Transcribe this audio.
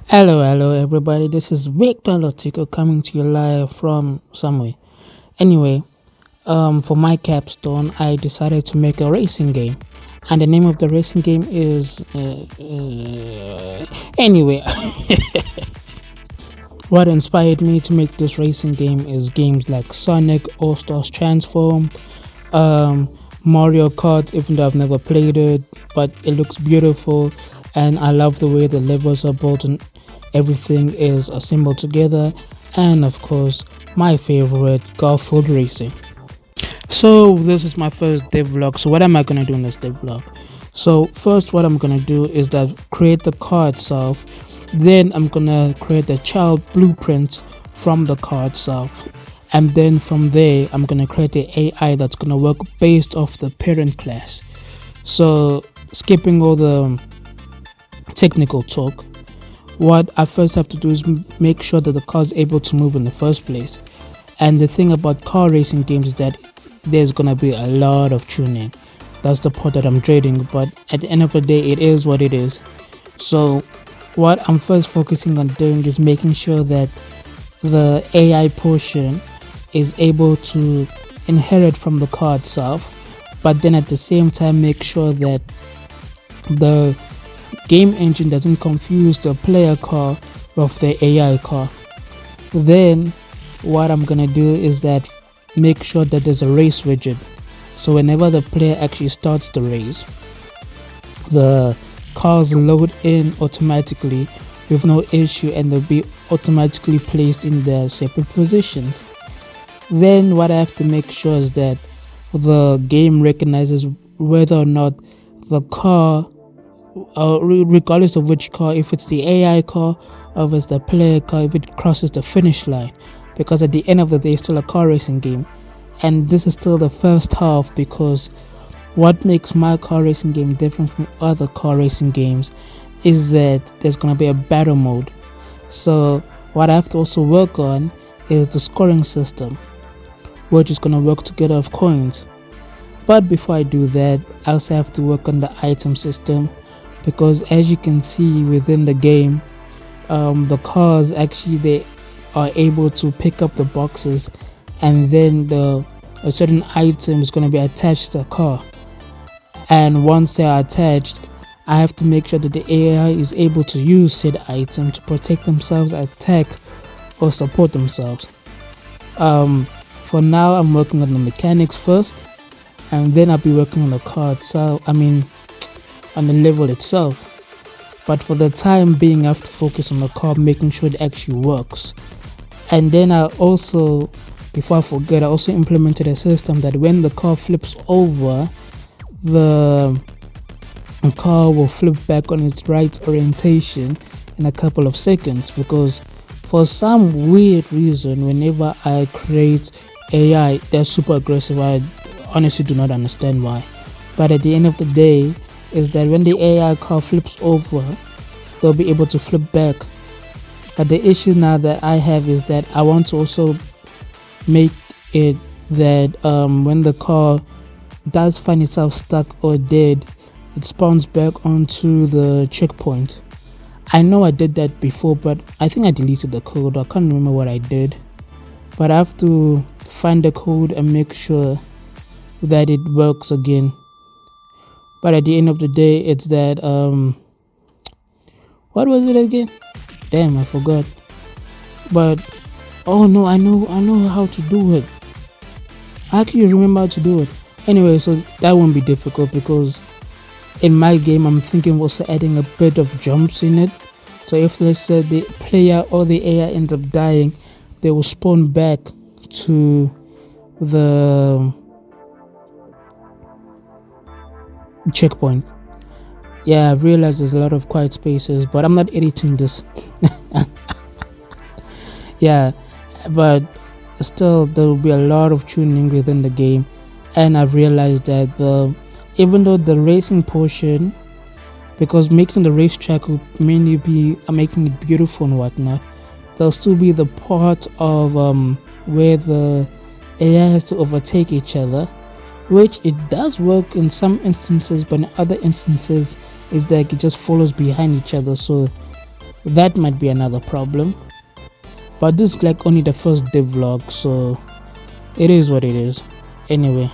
Hello, everybody. This is Victoire Lotika coming to you live from somewhere. Anyway, for my capstone, I decided to make a racing game, and the name of the racing game is anyway. What inspired me to make this racing game is games like Sonic, All Stars Transform, um, Mario Kart. Even though I've never played it, but it looks beautiful, and I love the way the levels are built and everything is assembled together. And of course, my favorite, golf food racing. So this is my first dev vlog. So what am I gonna do in this dev vlog? So first, what I'm gonna do is that create the car itself. Then I'm gonna create the child blueprints from the car itself, and then from there I'm gonna create the AI that's gonna work based off the parent class. So skipping all the technical talk, what I first have to do is make sure that the car is able to move in the first place. And the thing about car racing games is that there's gonna be a lot of tuning. That's the part that I'm dreading, but at the end of the day, it is what it is. So, what I'm first focusing on doing is making sure that the AI portion is able to inherit from the car itself, but then at the same time, make sure that the game engine doesn't confuse the player car with the AI car. Then, what I'm gonna do is that make sure that there's a race widget, so whenever the player actually starts the race, the cars load in automatically with no issue, and they'll be automatically placed in their separate positions. Then what I have to make sure is that the game recognizes whether or not the car, regardless of which car, if it's the AI car or if it's the player car, if it crosses the finish line, because at the end of the day, it's still a car racing game. And this is still the first half, because what makes my car racing game different from other car racing games is that there's going to be a battle mode. So what I have to also work on is the scoring system, which is going to work together with coins. But before I do that, I also have to work on the item system, because as you can see within the game, the cars actually, they are able to pick up the boxes, and then a certain item is going to be attached to the car. And once they are attached, I have to make sure that the AI is able to use said item to protect themselves, attack, or support themselves. For now, I'm working on the mechanics first, and then I'll be working on the car itself. On the level itself. But for the time being, I have to focus on the car, making sure it actually works. And then I also, before I forget, I also implemented a system that when the car flips over, the car will flip back on its right orientation in a couple of seconds, because for some weird reason, whenever I create AI, they're super aggressive. I honestly do not understand why. But at the end of the day, is that when the AI car flips over, they'll be able to flip back. But the issue now that I have is that I want to also make it that when the car does find itself stuck or dead, it spawns back onto the checkpoint. I know I did that before, but I think I deleted the code. I can't remember what I did, but I have to find the code and make sure that it works again. But at the end of the day, it's that what was it again? Damn, I forgot. But oh no, I know how to do it. I actually remember how to do it. Anyway, so that won't be difficult, because in my game I'm thinking also adding a bit of jumps in it. So if, let's say, the player or the AI ends up dying, they will spawn back to the checkpoint. Yeah, I've realized there's a lot of quiet spaces, but I'm not editing this. Yeah, but still there will be a lot of tuning within the game. And I've realized that even though the racing portion, because making the racetrack will mainly be making it beautiful and whatnot, there'll still be the part of where the AI has to overtake each other, which it does work in some instances, but in other instances is that it just follows behind each other. So That might be another problem. But this is like only the first day vlog, so it is what it is. Anyway,